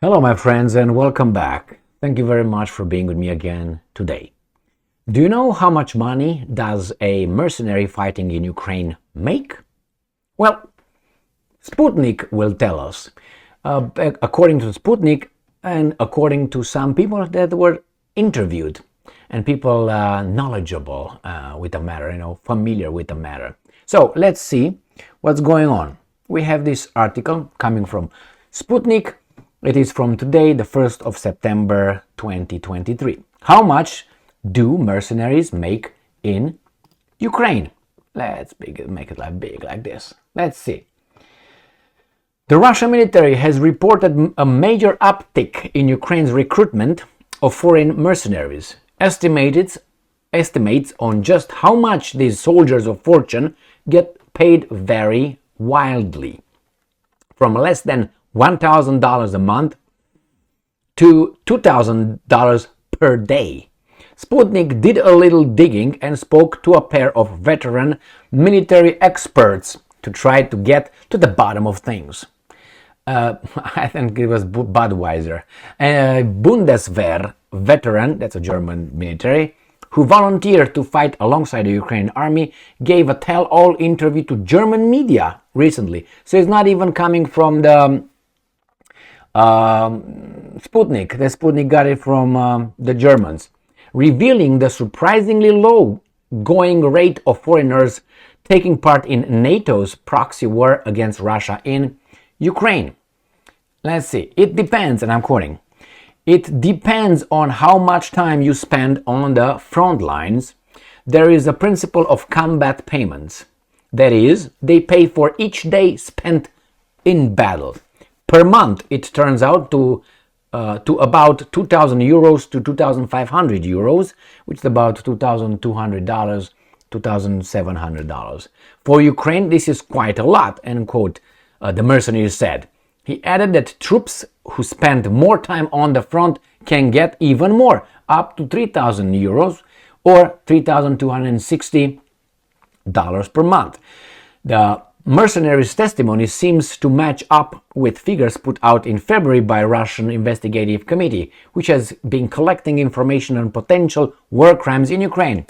Hello, my friends, and welcome back. Thank you very much for being with me again today. Do you know how much money does a mercenary fighting in Ukraine make? Well, Sputnik will tell us. According to Sputnik and according to some people that were interviewed and people knowledgeable with the matter, familiar with the matter. So let's see what's going on. We have this article coming from Sputnik. It is from today, the 1st of September 2023. How much do mercenaries make in Ukraine? Let's make it big like this. Let's see. The Russian military has reported a major uptick in Ukraine's recruitment of foreign mercenaries. Estimates on just how much these soldiers of fortune get paid vary wildly. From less than $1,000 a month to $2,000 per day. Sputnik did a little digging and spoke to a pair of veteran military experts to try to get to the bottom of things. I think it was Budweiser. A Bundeswehr veteran, that's a German military, who volunteered to fight alongside the Ukrainian army, gave a tell-all interview to German media recently. So it's not even coming from the Sputnik. The Sputnik got it from the Germans, revealing the surprisingly low going rate of foreigners taking part in NATO's proxy war against Russia in Ukraine. Let's see. It depends, and I'm quoting, it depends on how much time you spend on the front lines. There is a principle of combat payments. That is, they pay for each day spent in battle. Per month, it turns out to about 2,000 euros to 2,500 euros, which is about $2,200, $2,700. For Ukraine, this is quite a lot, end quote, the mercenary said. He added that troops who spend more time on the front can get even more, up to 3,000 euros or $3,260 per month. The mercenaries' testimony seems to match up with figures put out in February by Russian investigative committee, which has been collecting information on potential war crimes in Ukraine.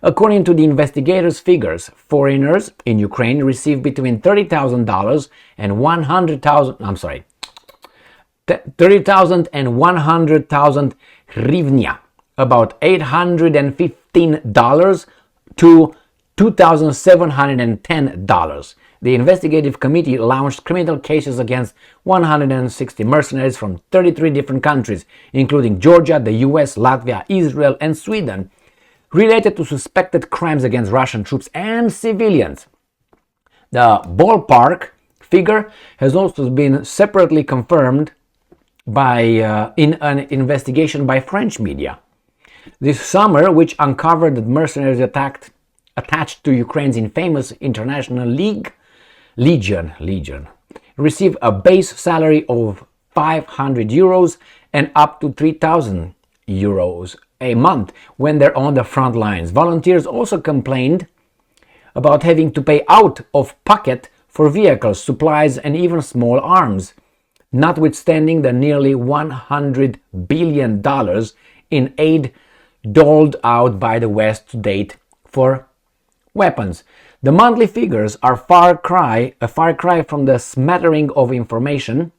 According to the investigators' figures, foreigners in Ukraine receive between $30,000 and $30,000 and 100,000 hryvnia, about $815 to $2,710. The investigative committee launched criminal cases against 160 mercenaries from 33 different countries, including Georgia, the US, Latvia, Israel, and Sweden, related to suspected crimes against Russian troops and civilians. The ballpark figure has also been separately confirmed in an investigation by French media. This summer, which uncovered that mercenaries attached to Ukraine's infamous international Legion, receive a base salary of 500 euros and up to 3,000 euros a month when they're on the front lines. Volunteers also complained about having to pay out of pocket for vehicles, supplies, and even small arms, notwithstanding the nearly $100 billion in aid doled out by the West to date for weapons. The monthly figures are a far cry from the smattering of information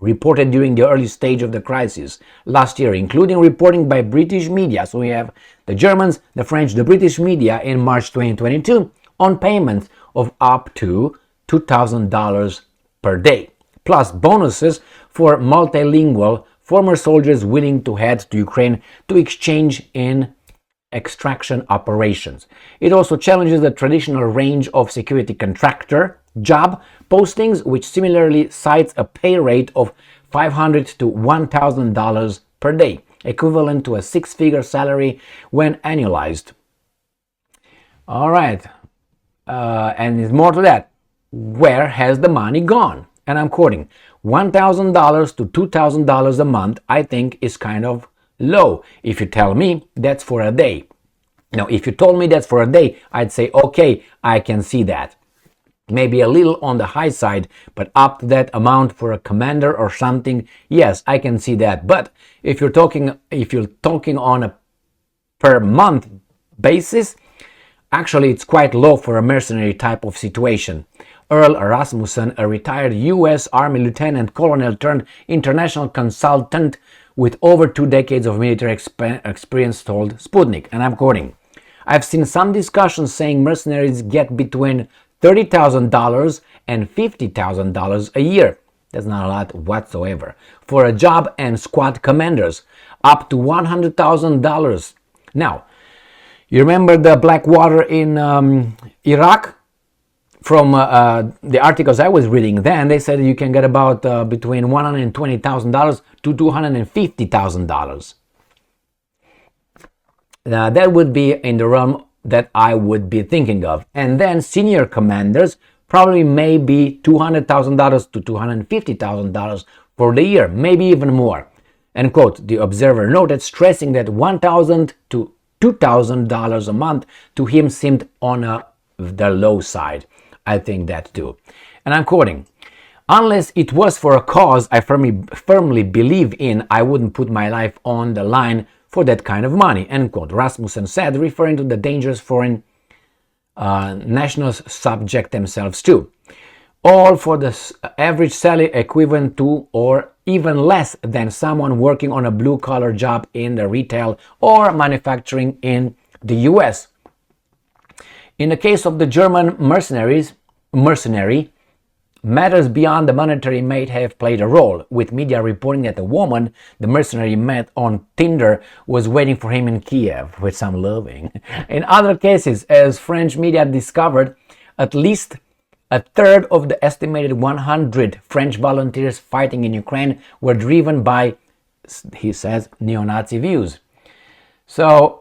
reported during the early stage of the crisis last year, including reporting by British media. So we have the Germans, the French, the British media in March 2022 on payments of up to $2,000 per day, plus bonuses for multilingual former soldiers willing to head to Ukraine to exchange in extraction operations. It also challenges the traditional range of security contractor job postings, which similarly cites a pay rate of $500 to $1,000 per day, equivalent to a six-figure salary when annualized. All right, and there's more to that. Where has the money gone? And I'm quoting, $1,000 to $2,000 a month, I think, is kind of low. If you tell me that's for a day. Now, if you told me that's for a day, I'd say, okay, I can see that. maybe a little on the high side, but up to that amount for a commander or something, yes, I can see that. But if you're talking on a per month basis, actually it's quite low for a mercenary type of situation. Earl Rasmussen, a retired U.S. Army lieutenant colonel turned international consultant with over 2 decades of military experience, told Sputnik, and I'm quoting, "I've seen some discussions saying mercenaries get between $30,000 and $50,000 a year. That's not a lot whatsoever. For a job, and squad commanders, up to $100,000. Now, you remember the Blackwater in Iraq? From the articles I was reading then, they said you can get about between $120,000 to $250,000. That would be in the realm that I would be thinking of. And then senior commanders probably may be $200,000 to $250,000 for the year, maybe even more." End quote. The Observer noted, stressing that $1,000 to $2,000 a month to him seemed on the low side. I think that too. And I'm quoting, "Unless it was for a cause I firmly believe in, I wouldn't put my life on the line for that kind of money." End quote. Rasmussen said, referring to the dangers foreign nationals subject themselves to. All for the average salary equivalent to or even less than someone working on a blue-collar job in the retail or manufacturing in the US. In the case of the German mercenary, matters beyond the monetary may have played a role, with media reporting that a woman the mercenary met on Tinder was waiting for him in Kiev with some loving. In other cases, as French media discovered, at least a third of the estimated 100 French volunteers fighting in Ukraine were driven by, he says, neo-Nazi views. So,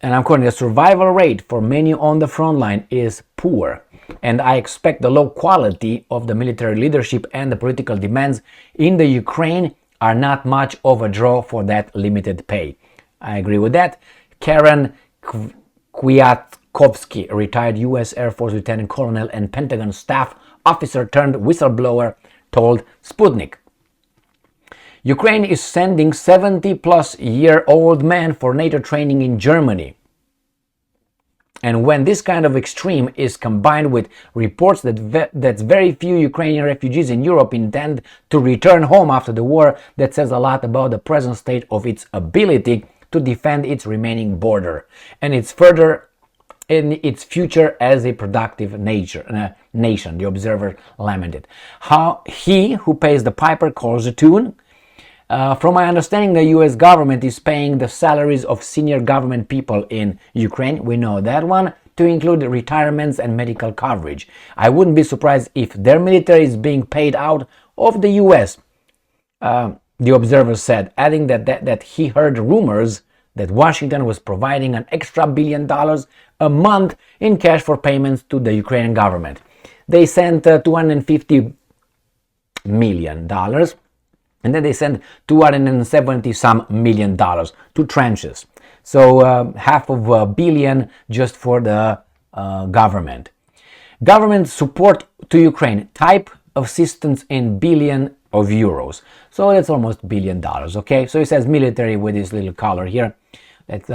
and I'm quoting, "the survival rate for many on the front line is poor, and I expect the low quality of the military leadership and the political demands in the Ukraine are not much of a draw for that limited pay." I agree with that. Karen Kwiatkowski, a retired U.S. Air Force lieutenant colonel and Pentagon staff officer turned whistleblower, told Sputnik, "Ukraine is sending 70-plus-year-old men for NATO training in Germany. And when this kind of extreme is combined with reports that very few Ukrainian refugees in Europe intend to return home after the war, that says a lot about the present state of its ability to defend its remaining border and its future as a productive nation," the Observer lamented. "How he who pays the piper calls the tune? From my understanding, the U.S. government is paying the salaries of senior government people in Ukraine, we know that one, to include retirements and medical coverage. I wouldn't be surprised if their military is being paid out of the U.S., the Observer said, adding that he heard rumors that Washington was providing an extra $1 billion a month in cash for payments to the Ukrainian government. They sent $250 million, and then they sent $270 million to tranches. So half of $1 billion just for the government. Government support to Ukraine, type of assistance in billion of euros. So that's almost $1 billion, okay? So it says military with this little color here. That's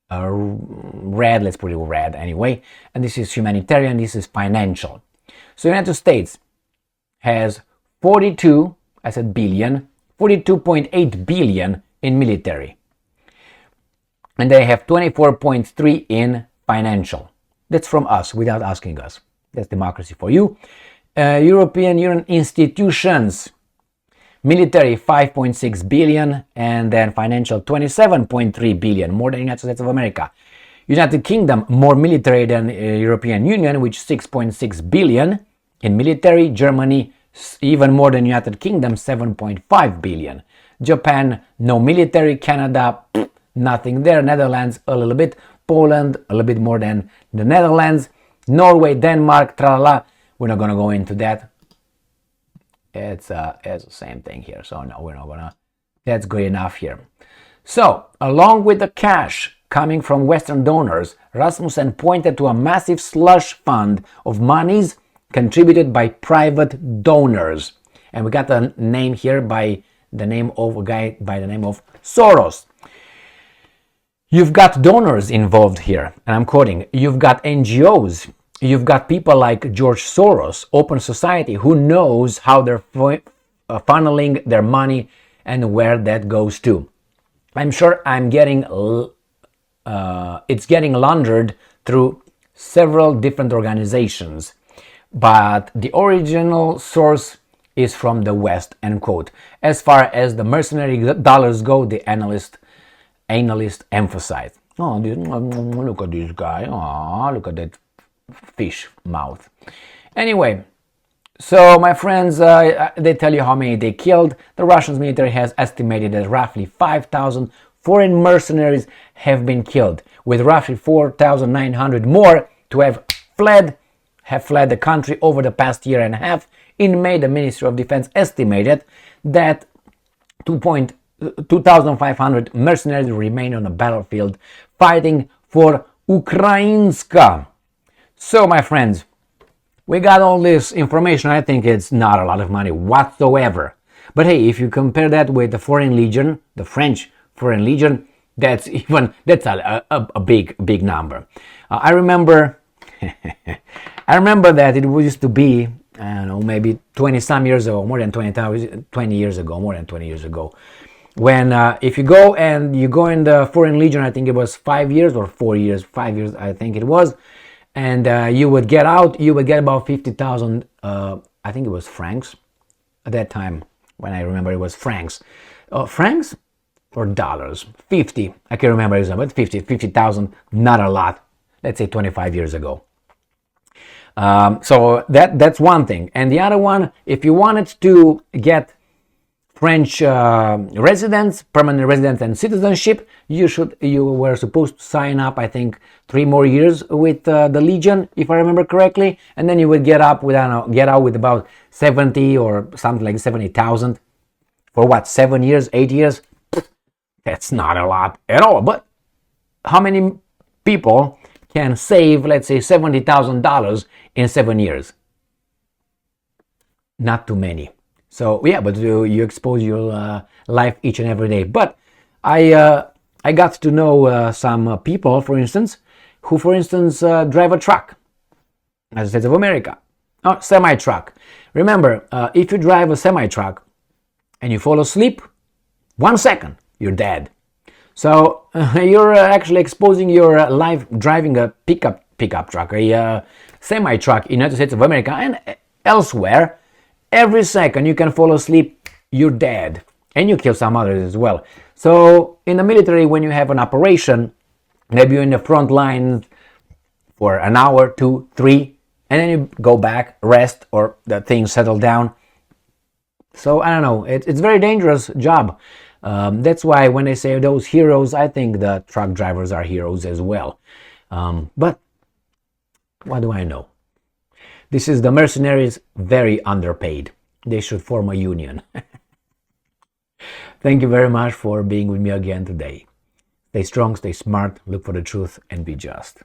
red, let's put it red anyway. And this is humanitarian, this is financial. So the United States has 42.8 billion in military. And they have 24.3 in financial. That's from us, without asking us. That's democracy for you. European Union institutions, military 5.6 billion, and then financial 27.3 billion, more than United States of America. United Kingdom, more military than European Union, which 6.6 billion in military. Germany, even more than United Kingdom, 7.5 billion. Japan, no military. Canada, nothing there. Netherlands, a little bit. Poland, a little bit more than the Netherlands. Norway, Denmark, tralala. We're not going to go into that. It's the same thing here. So no, we're not going to. That's good enough here. So, along with the cash coming from Western donors, Rasmussen pointed to a massive slush fund of monies contributed by private donors. And we got a name here by the name of a guy by the name of Soros. You've got donors involved here, and I'm quoting, you've got NGOs, you've got people like George Soros, Open Society, who knows how they're funneling their money and where that goes to. I'm sure it's getting laundered through several different organizations, but the original source is from the West, end quote. As far as the mercenary dollars go, the analyst emphasized. Oh, look at this guy. Oh, look at that fish mouth. Anyway, so my friends, they tell you how many they killed. The Russian military has estimated that roughly 5,000 foreign mercenaries have been killed, with roughly 4,900 more to have fled the country over the past year and a half. In May, the Ministry of Defense estimated that 2,500 mercenaries remain on the battlefield fighting for Ukrainska. So, my friends, we got all this information. I think it's not a lot of money whatsoever. But hey, if you compare that with the Foreign Legion, the French Foreign Legion, that's a big number. I remember that it used to be, I don't know, maybe 20 some years ago, more than 20 years ago, when if you go in the Foreign Legion, I think it was 5 years or 4 years, 5 years, I think it was, and you would get out, you would get about 50,000, I think it was francs at that time. When I remember, it was francs. Francs or dollars? 50. I can't remember exactly, but 50,000, not a lot. Let's say 25 years ago. So that's one thing. And the other one, if you wanted to get French residents, permanent residents, and citizenship, you were supposed to sign up, I think, 3 more years with the Legion, if I remember correctly, and then you would get out with about 70 or something like 70,000 for what, 7 years, 8 years? That's not a lot at all. But how many people can save, let's say, $70,000 in 7 years? Not too many. So yeah, but you expose your life each and every day. But I got to know some people, for instance, who, drive a truck, as the States of America, semi-truck. Remember, if you drive a semi-truck and you fall asleep, 1 second, you're dead. So you're actually exposing your life driving a pickup truck, a semi-truck in the United States of America and elsewhere. Every second you can fall asleep, you're dead. And you kill some others as well. So in the military, when you have an operation, maybe you're in the front line for an hour, 2, 3, and then you go back, rest, or the things settle down. So I don't know, it's a very dangerous job. That's why when they say those heroes, I think the truck drivers are heroes as well. But what do I know? This is the Mercenaries, very underpaid. They should form a union. Thank you very much for being with me again today. Stay strong, stay smart, look for the truth, and be just.